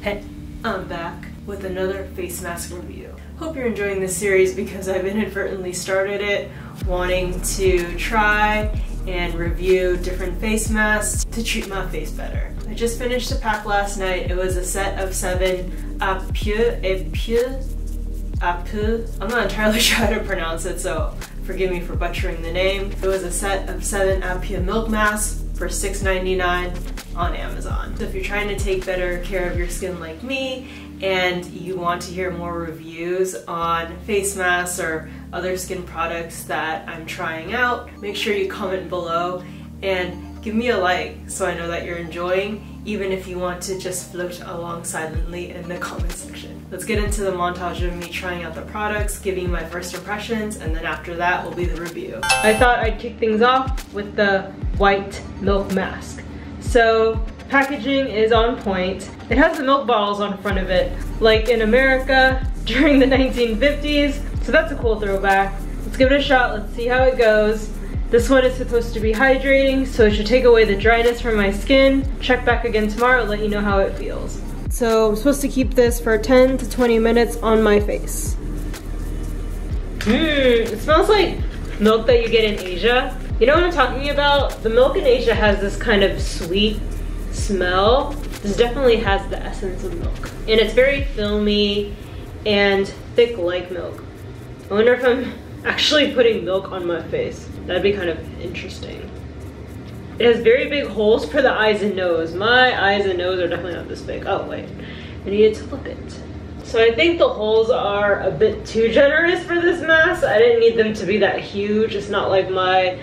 Hey, I'm back with another face mask review. Hope you're enjoying this series because I've inadvertently started it wanting to try and review different face masks to treat my face better. I just finished a pack last night. It was a set of 7 ooohh. I'm not entirely sure how to pronounce it, so forgive me for butchering the name. It was a set of 7 ooohh milk masks for $6.99 on Amazon. So if you're trying to take better care of your skin like me and you want to hear more reviews on face masks or other skin products that I'm trying out, make sure you comment below and give me a like so I know that you're enjoying, even if you want to just float along silently in the comment section. Let's get into the montage of me trying out the products, giving you my first impressions, and then after that will be the review. I thought I'd kick things off with the white milk mask. So packaging is on point. It has the milk bottles on front of it, like in America during the 1950s. So that's a cool throwback. Let's give it a shot, let's see how it goes. This one is supposed to be hydrating, so it should take away the dryness from my skin. Check back again tomorrow, let you know how it feels. So I'm supposed to keep this for 10 to 20 minutes on my face. It smells like milk that you get in Asia. You know what I'm talking about? The milk in Asia has this kind of sweet smell. This definitely has the essence of milk. And it's very filmy and thick like milk. I wonder if I'm actually putting milk on my face. That'd be kind of interesting. It has very big holes for the eyes and nose. My eyes and nose are definitely not this big. Oh wait, I needed to flip it. So I think the holes are a bit too generous for this mask. I didn't need them to be that huge. It's not like my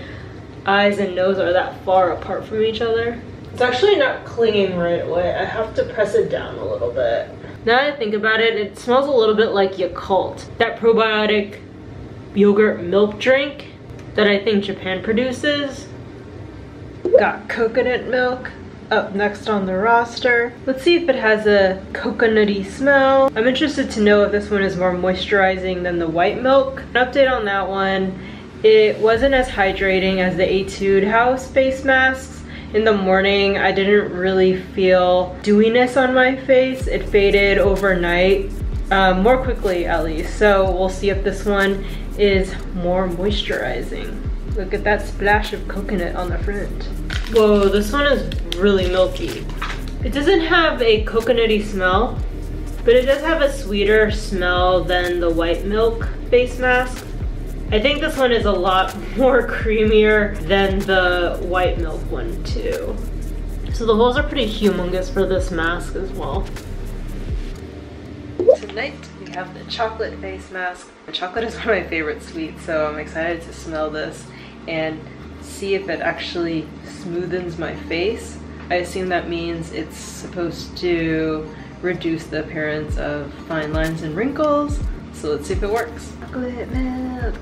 eyes and nose are that far apart from each other. It's actually not clinging right away. I have to press it down a little bit. Now that I think about it, it smells a little bit like Yakult, that probiotic yogurt milk drink that I think Japan produces. Got coconut milk up next on the roster. Let's see if it has a coconutty smell. I'm interested to know if this one is more moisturizing than the white milk. An update on that one. It wasn't as hydrating as the Etude House face masks. In the morning, I didn't really feel dewiness on my face. It faded overnight, more quickly at least. So we'll see if this one is more moisturizing. Look at that splash of coconut on the front. Whoa, this one is really milky. It doesn't have a coconutty smell, but it does have a sweeter smell than the white milk face mask. I think this one is a lot more creamier than the white milk one too. So the holes are pretty humongous for this mask as well. Tonight we have the chocolate face mask. Chocolate is one of my favorite sweets, so I'm excited to smell this and see if it actually smoothens my face. I assume that means it's supposed to reduce the appearance of fine lines and wrinkles. So let's see if it works. Chocolate milk.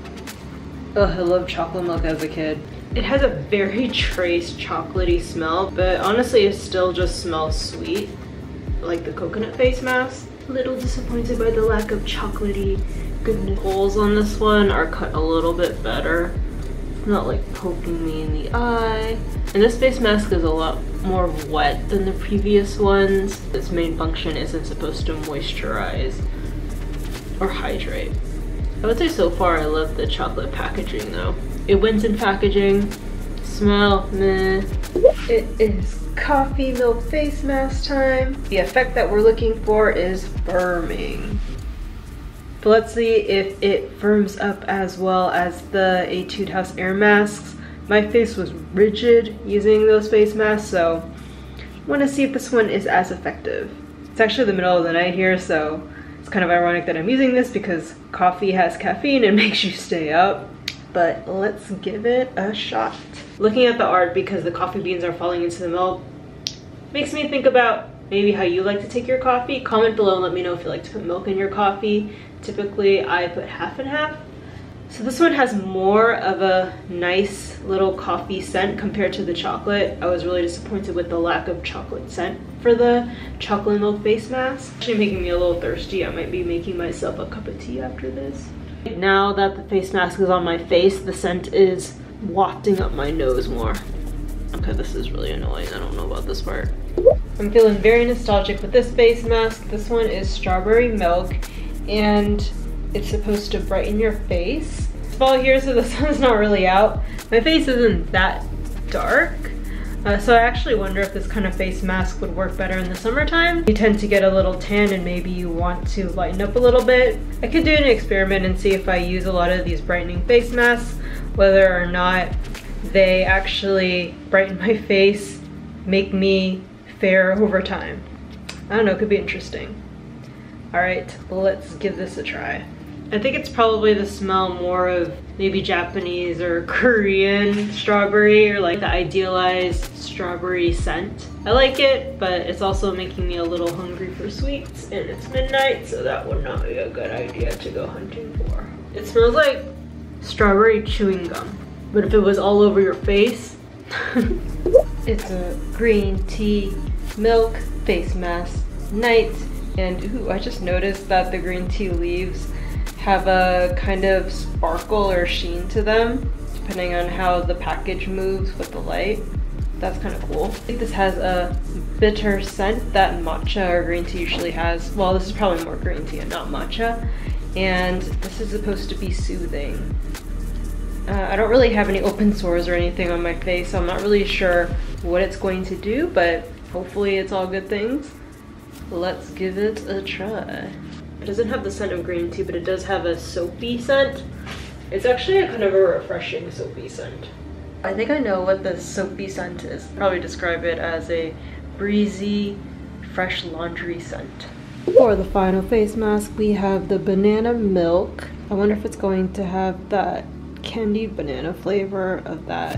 Oh, I love chocolate milk as a kid. It has a very trace chocolatey smell, but honestly it still just smells sweet, like the coconut face mask. A little disappointed by the lack of chocolatey goodness. Holes on this one are cut a little bit better. Not like poking me in the eye. And this face mask is a lot more wet than the previous ones. Its main function isn't supposed to moisturize or hydrate. I would say so far I love the chocolate packaging though. It wins in packaging. Smell, meh. It is coffee milk face mask time. The effect that we're looking for is firming. But let's see if it firms up as well as the Etude House air masks. My face was rigid using those face masks, so I want to see if this one is as effective. It's actually the middle of the night here, so it's kind of ironic that I'm using this because coffee has caffeine and makes you stay up. But let's give it a shot. Looking at the art, because the coffee beans are falling into the milk, makes me think about maybe how you like to take your coffee. Comment below and let me know if you like to put milk in your coffee. Typically I put half and half. So this one has more of a nice little coffee scent compared to the chocolate. I was really disappointed with the lack of chocolate scent for the chocolate milk face mask. Actually making me a little thirsty. I might be making myself a cup of tea after this. Now that the face mask is on my face, the scent is wafting up my nose more. Okay, this is really annoying. I don't know about this part. I'm feeling very nostalgic with this face mask. This one is strawberry milk and it's supposed to brighten your face. It's fall here, so the sun's not really out. My face isn't that dark. So I actually wonder if this kind of face mask would work better in the summertime. You tend to get a little tan and maybe you want to lighten up a little bit. I could do an experiment and see if I use a lot of these brightening face masks, whether or not they actually brighten my face, make me fair over time. I don't know, it could be interesting. All right, let's give this a try. I think it's probably the smell more of maybe Japanese or Korean strawberry, or like the idealized strawberry scent. I like it, but it's also making me a little hungry for sweets, and it's midnight, so that would not be a good idea to go hunting for. It smells like strawberry chewing gum, but if it was all over your face. It's a green tea milk face mask night, and ooh, I just noticed that the green tea leaves have a kind of sparkle or sheen to them, depending on how the package moves with the light. That's kind of cool. I think this has a bitter scent that matcha or green tea usually has. Well, this is probably more green tea and not matcha. And this is supposed to be soothing. I don't really have any open sores or anything on my face, so I'm not really sure what it's going to do, but hopefully it's all good things. Let's give it a try. It doesn't have the scent of green tea, but it does have a soapy scent. It's actually a kind of a refreshing soapy scent. I think I know what the soapy scent is. I'd probably describe it as a breezy, fresh laundry scent. For the final face mask, we have the banana milk. I wonder if it's going to have that candied banana flavor of that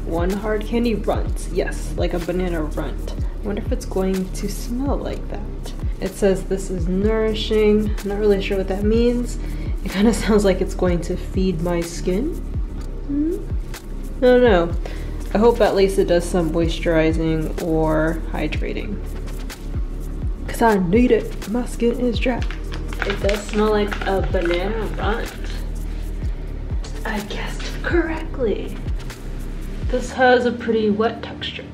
one hard candy Runt. Yes, like a banana Runt. I wonder if it's going to smell like that. It says this is nourishing. I'm not really sure what that means. It kind of sounds like it's going to feed my skin. I don't know. I hope at least it does some moisturizing or hydrating, because I need it. My skin is dry. It does smell like a banana Runt. I guessed correctly. This has a pretty wet texture.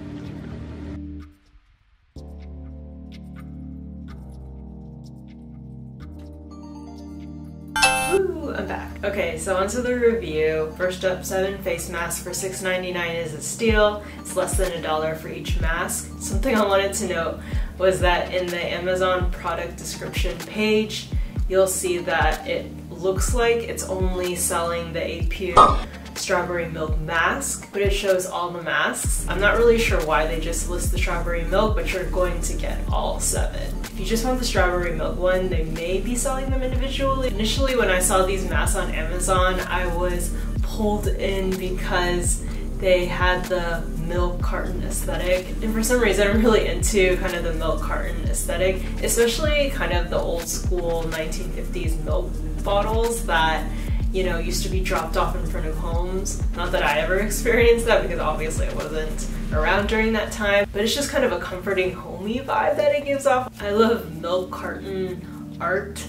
Woo, I'm back. Okay, so onto the review. First up, 7 face masks for $6.99 is a steal. It's less than $1 for each mask. Something I wanted to note was that in the Amazon product description page, you'll see that it looks like it's only selling the AP strawberry milk mask, but it shows all the masks. I'm not really sure why they just list the strawberry milk, but you're going to get all 7. If you just want the strawberry milk one, they may be selling them individually. Initially, when I saw these masks on Amazon, I was pulled in because they had the milk carton aesthetic, and for some reason I'm really into kind of the milk carton aesthetic, especially kind of the old school 1950s milk bottles that, you know, used to be dropped off in front of homes. Not that I ever experienced that, because obviously I wasn't around during that time, but it's just kind of a comforting, homey vibe that it gives off. I love milk carton art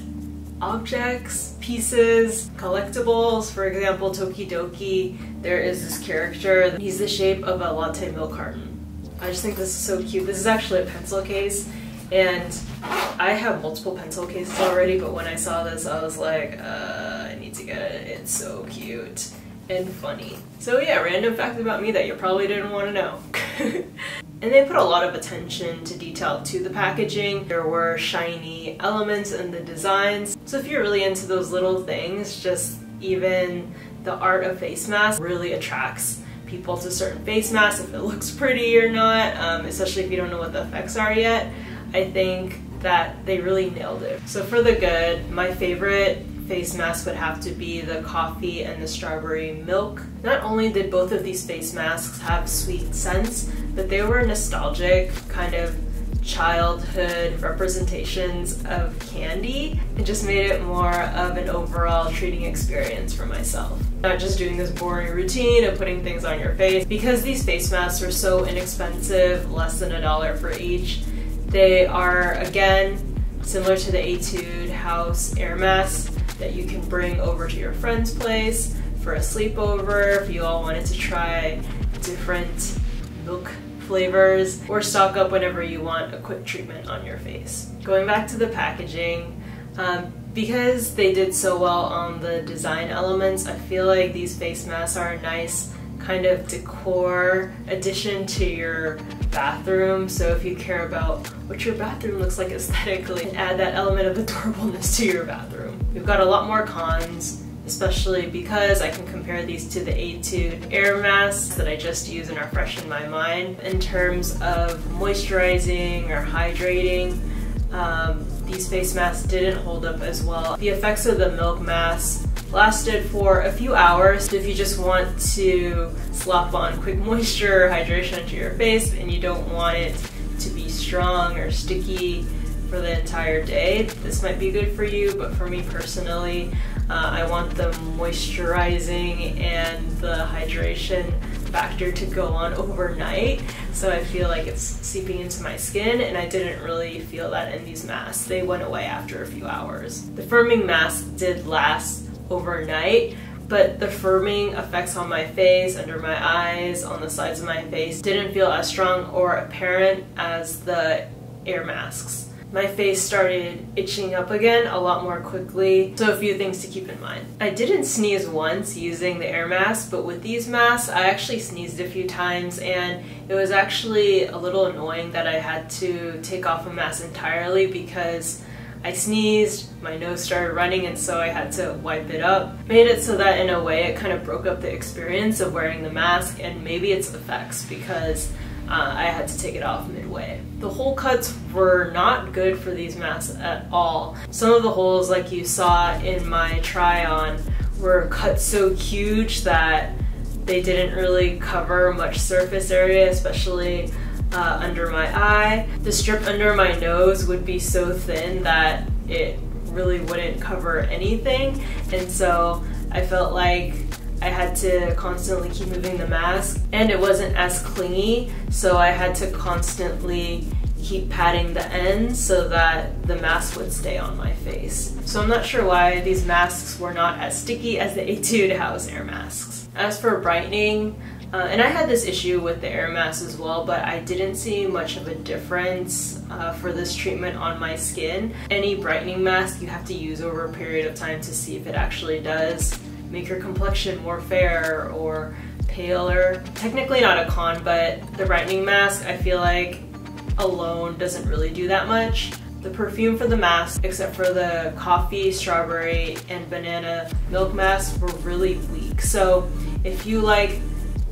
objects, pieces, collectibles. For example, Tokidoki, there is this character. He's the shape of a latte milk carton. I just think this is so cute. This is actually a pencil case, and I have multiple pencil cases already, but when I saw this, I was like, I need to get it. It's so cute and funny. So yeah, random fact about me that you probably didn't want to know. And they put a lot of attention to detail to the packaging. There were shiny elements in the designs. So if you're really into those little things, just even the art of face masks really attracts people to certain face masks if it looks pretty or not, especially if you don't know what the effects are yet. I think that they really nailed it. So for the good, my favorite face mask would have to be the coffee and the strawberry milk. Not only did both of these face masks have sweet scents, but they were nostalgic, kind of childhood representations of candy. It just made it more of an overall treating experience for myself. Not just doing this boring routine of putting things on your face. Because these face masks are so inexpensive, less than $1 for each, they are, again, similar to the Etude House air masks that you can bring over to your friend's place for a sleepover if you all wanted to try different milk flavors, or stock up whenever you want a quick treatment on your face. Going back to the packaging, because they did so well on the design elements, I feel like these face masks are a nice kind of decor addition to your bathroom. So if you care about what your bathroom looks like aesthetically, add that element of adorableness to your bathroom. We've got a lot more cons, especially because I can compare these to the Etude air masks that I just used and are fresh in my mind. In terms of moisturizing or hydrating, these face masks didn't hold up as well. The effects of the milk mask lasted for a few hours. If you just want to slap on quick moisture or hydration to your face and you don't want it to be strong or sticky for the entire day, this might be good for you, but for me personally, I want the moisturizing and the hydration factor to go on overnight, so I feel like it's seeping into my skin, and I didn't really feel that in these masks. They went away after a few hours. The firming mask did last overnight, but the firming effects on my face, under my eyes, on the sides of my face didn't feel as strong or apparent as the air masks. My face started itching up again a lot more quickly, so a few things to keep in mind. I didn't sneeze once using the air mask, but with these masks I actually sneezed a few times, and it was actually a little annoying that I had to take off a mask entirely because I sneezed, my nose started running, and so I had to wipe it up. Made it so that in a way it kind of broke up the experience of wearing the mask, and maybe its effects because I had to take it off midway. The hole cuts were not good for these masks at all. Some of the holes, like you saw in my try on, were cut so huge that they didn't really cover much surface area, especially under my eye. The strip under my nose would be so thin that it really wouldn't cover anything, and so I felt like I had to constantly keep moving the mask, and it wasn't as clingy, so I had to constantly keep patting the ends so that the mask would stay on my face. So I'm not sure why these masks were not as sticky as the Etude House air masks. As for brightening, and I had this issue with the air mask as well, but I didn't see much of a difference for this treatment on my skin. Any brightening mask you have to use over a period of time to see if it actually does make your complexion more fair or paler. Technically not a con, but the brightening mask I feel like alone doesn't really do that much. The perfume for the mask, except for the coffee, strawberry, and banana milk masks, were really weak. So if you like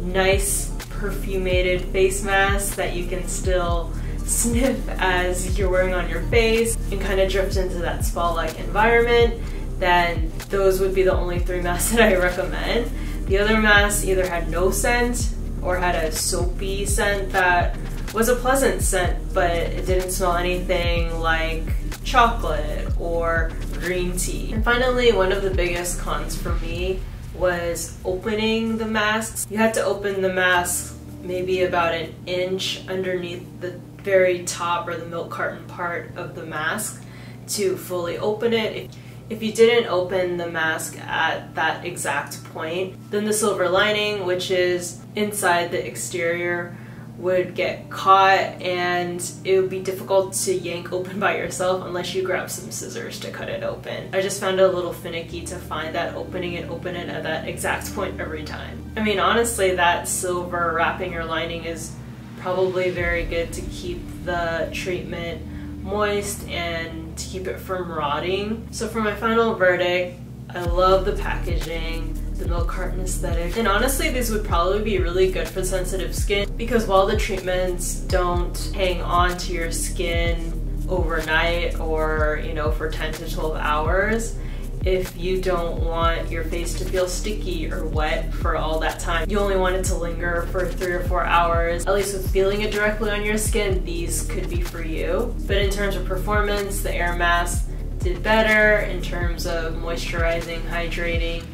nice perfumated face masks that you can still sniff as you're wearing on your face and kind of drift into that spa-like environment, then those would be the only 3 masks that I recommend. The other masks either had no scent or had a soapy scent that was a pleasant scent, but it didn't smell anything like chocolate or green tea. And finally, one of the biggest cons for me was opening the masks. You had to open the mask maybe about an inch underneath the very top or the milk carton part of the mask to fully open it. If you didn't open the mask at that exact point, then the silver lining, which is inside the exterior, would get caught, and it would be difficult to yank open by yourself unless you grab some scissors to cut it open. I just found it a little finicky to find that opening and open it at that exact point every time. I mean, honestly, that silver wrapping or lining is probably very good to keep the treatment moist and to keep it from rotting. So for my final verdict, I love the packaging, the milk carton aesthetic, and honestly these would probably be really good for sensitive skin because while the treatments don't hang on to your skin overnight or, you know, for 10 to 12 hours, if you don't want your face to feel sticky or wet for all that time, you only want it to linger for 3 or 4 hours, at least with feeling it directly on your skin, these could be for you. But in terms of performance, the air mask did better in terms of moisturizing, hydrating,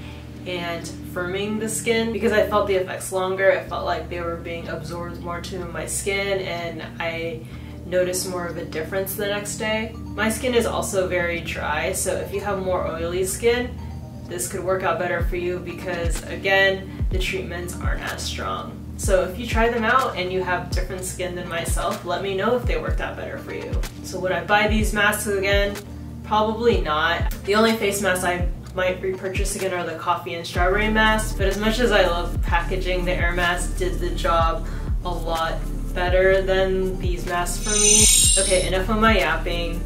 and firming the skin because I felt the effects longer. It felt like they were being absorbed more to my skin, and I notice more of a difference the next day. My skin is also very dry, so if you have more oily skin, this could work out better for you because, again, the treatments aren't as strong. So if you try them out and you have different skin than myself, let me know if they worked out better for you. So would I buy these masks again? Probably not. The only face masks I might repurchase again are the coffee and strawberry masks, but as much as I love packaging, the air mask did the job a lot better than these masks for me. Okay, enough of my yapping.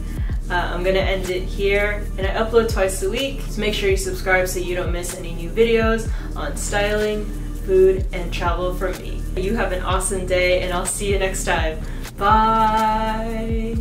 I'm gonna end it here, and I upload twice a week, so make sure you subscribe so you don't miss any new videos on styling, food, and travel from me. You have an awesome day, and I'll see you next time. Bye!